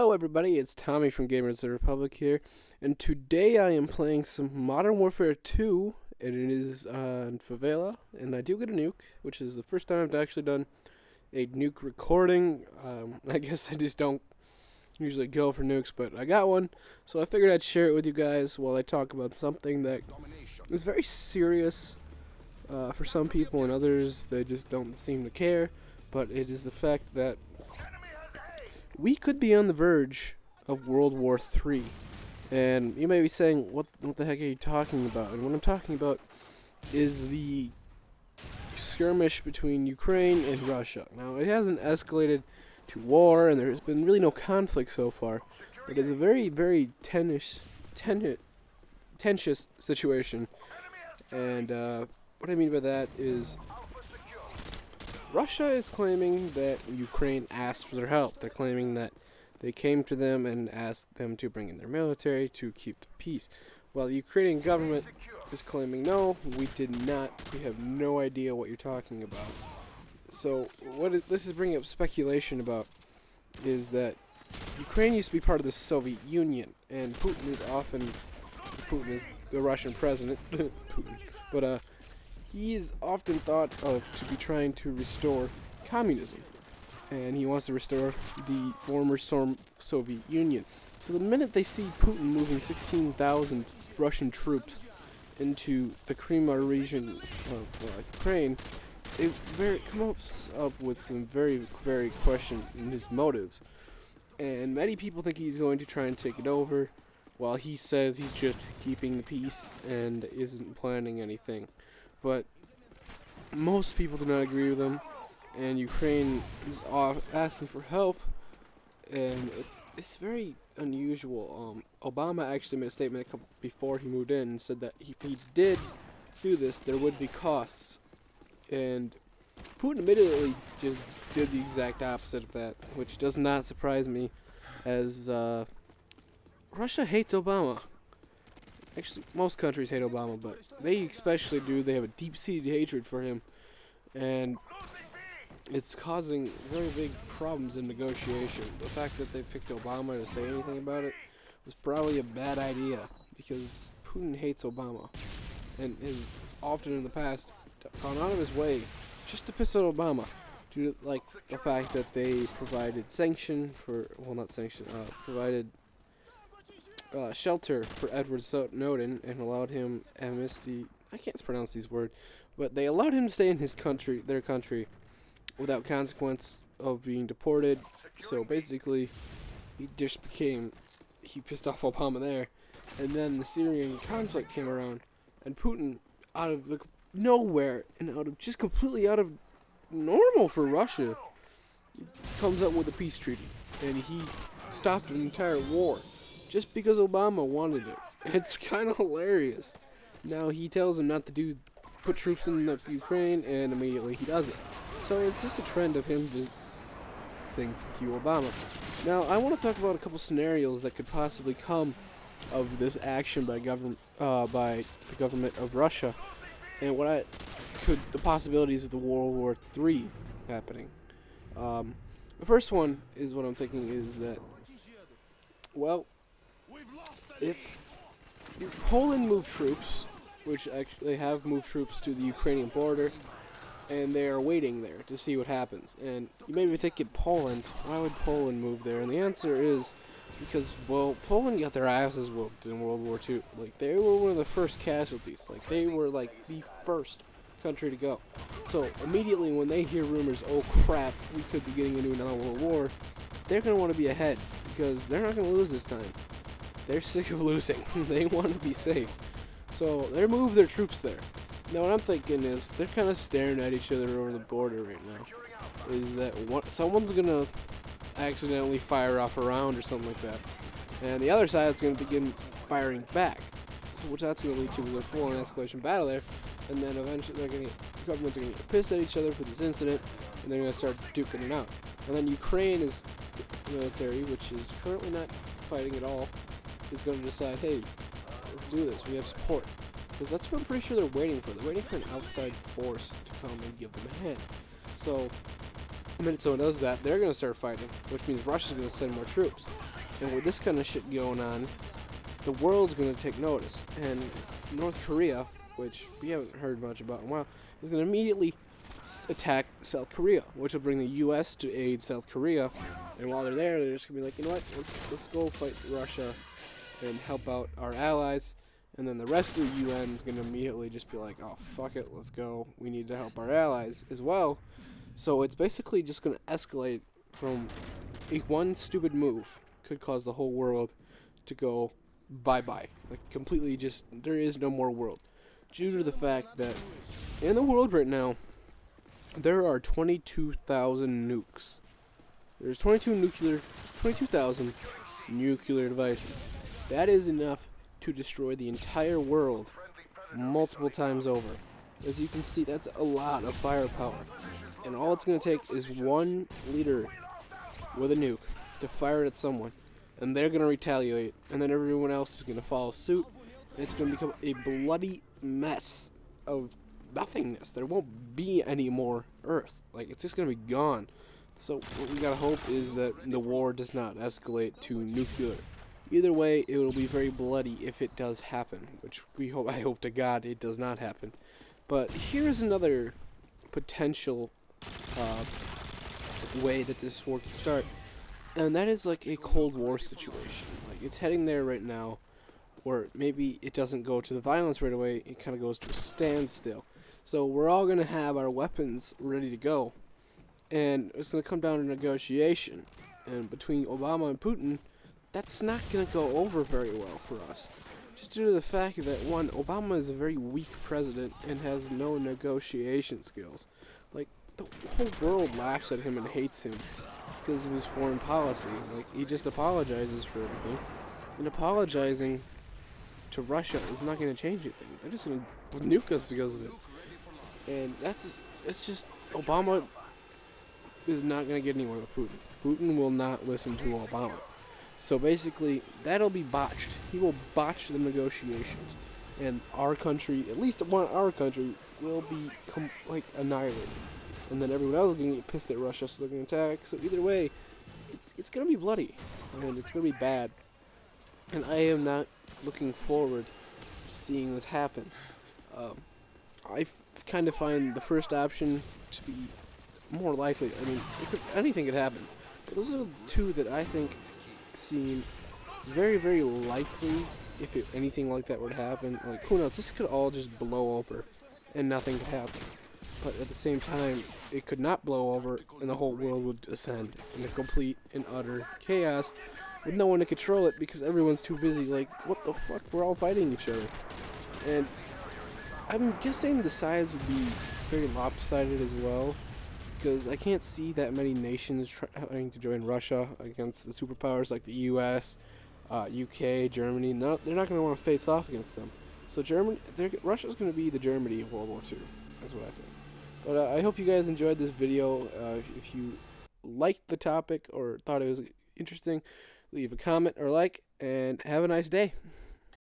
Hello everybody, it's Tommy from Gamers of the Republic here, and today I am playing some Modern Warfare 2, and it is in Favela, and I do get a nuke, which is the first time I've actually done a nuke recording. I guess I just don't usually go for nukes, but I got one, so I figured I'd share it with you guys while I talk about something that is very serious for some people, and others they just don't seem to care, but it is the fact that we could be on the verge of World War III. And you may be saying, what the heck are you talking about? And what I'm talking about is the skirmish between Ukraine and Russia. Now, it hasn't escalated to war, and there's been really no conflict so far. But it's a very, very tenuous situation. And what I mean by that is Russia is claiming that Ukraine asked for their help. They're claiming that they came to them and asked them to bring in their military to keep the peace. While the Ukrainian government is claiming, no, we did not. We have no idea what you're talking about. So what this is bringing up speculation about is that Ukraine used to be part of the Soviet Union, and Putin is the Russian president, Putin, but he is often thought of to be trying to restore communism, and he wants to restore the former Soviet Union. So the minute they see Putin moving 16,000 Russian troops into the Crimea region of Ukraine, it comes up with some very, very question in his motives. And many people think he's going to try and take it over, while he says he's just keeping the peace and isn't planning anything. But most people do not agree with him, and Ukraine is asking for help, and it's very unusual. Obama actually made a statement before he moved in and said that if he did do this, there would be costs, and Putin immediately just did the exact opposite of that, which does not surprise me, as Russia hates Obama. Actually, most countries hate Obama, but they especially do. They have a deep-seated hatred for him, and it's causing very big problems in negotiation. The fact that they picked Obama to say anything about it was probably a bad idea, because Putin hates Obama, and has often in the past gone out of his way just to piss on Obama, due to like the fact that they provided provided shelter for Edward Snowden and allowed him amnesty. I can't pronounce these words, but they allowed him to stay in their country, without consequence of being deported. So basically, he pissed off Obama there, and then the Syrian conflict came around, and Putin, out of nowhere and completely out of normal for Russia, comes up with a peace treaty, and he stopped an entire war just because Obama wanted it. It's kind of hilarious. Now he tells him not to put troops in Ukraine, and immediately he does it. So it's just a trend of him just saying "fuck you, Obama." Now I want to talk about a couple scenarios that could possibly come of this action by the government of Russia, and the possibilities of the World War III happening. The first one is what I'm thinking is that, well, if Poland moved troops, which actually they have moved troops to the Ukrainian border, and they are waiting there to see what happens. And you may be thinking, Poland, why would Poland move there? And the answer is because, well, Poland got their asses whooped in World War II. Like, they were one of the first casualties. Like, they were, like, the first country to go. So, immediately when they hear rumors, oh crap, we could be getting into another world war, they're going to want to be ahead, because they're not going to lose this time. They're sick of losing. They want to be safe. So, they move their troops there. Now, what I'm thinking is, they're kind of staring at each other over the border right now. Is that someone's going to accidentally fire off a round or something like that, and the other side's going to begin firing back. So, which that's going to lead to a full-on escalation battle there, and then eventually the governments are going to get pissed at each other for this incident, and they're going to start duking it out. And then Ukraine is military, which is currently not fighting at all, is going to decide, hey, let's do this, we have support. Because that's what I'm pretty sure they're waiting for. They're waiting for an outside force to come and give them a hand. So, the minute someone does that, they're going to start fighting, which means Russia's going to send more troops. And with this kind of shit going on, the world's going to take notice. And North Korea, which we haven't heard much about in a while, is going to immediately attack South Korea, which will bring the U.S. to aid South Korea. And while they're there, they're just going to be like, you know what, let's go fight Russia and help out our allies. And then the rest of the UN is going to immediately just be like, oh, fuck it, let's go. We need to help our allies as well. So it's basically just going to escalate from one stupid move could cause the whole world to go bye-bye. Like, completely just, there is no more world. Due to the fact that in the world right now, there are 22,000 nukes. There's 22,000 nuclear devices. That is enough to destroy the entire world multiple times over. As you can see, that's a lot of firepower. And all it's going to take is one leader with a nuke to fire it at someone. And they're going to retaliate. And then everyone else is going to follow suit. And it's going to become a bloody mess of nothingness. There won't be any more Earth. Like, it's just going to be gone. So what we got to hope is that the war does not escalate to nuclear. Either way, it will be very bloody if it does happen, which I hope to God it does not happen. But here's another potential way that this war could start, and that is like a Cold War situation. Like, it's heading there right now, where maybe it doesn't go to the violence right away, it kind of goes to a standstill. So we're all going to have our weapons ready to go, and it's going to come down to negotiation. And between Obama and Putin, that's not going to go over very well for us. Just due to the fact that, one, Obama is a very weak president and has no negotiation skills. Like, the whole world laughs at him and hates him because of his foreign policy. Like, he just apologizes for everything. And apologizing to Russia is not going to change anything. They're just going to nuke us because of it. And it's just, Obama is not going to get anywhere with Putin. Putin will not listen to Obama. So basically, that'll be botched. He will botch the negotiations. And our country, at least our country, will be annihilated. And then everyone else is going to get pissed at Russia, so they're going to attack. So either way, it's going to be bloody. And it's going to be bad. And I am not looking forward to seeing this happen. I kind of find the first option to be more likely. I mean, anything could happen. But those are the two that I think seem very, very likely. If anything like that were to happen, like, who knows, this could all just blow over and nothing could happen. But at the same time, it could not blow over and the whole world would ascend into complete and utter chaos with no one to control it because everyone's too busy. Like, what the fuck, we're all fighting each other. And I'm guessing the sides would be very lopsided as well, because I can't see that many nations trying to join Russia against the superpowers like the U.S., UK, Germany. No, they're not going to want to face off against them. So Russia's going to be the Germany of World War II. That's what I think. But I hope you guys enjoyed this video. If you liked the topic or thought it was interesting, leave a comment or like, and have a nice day.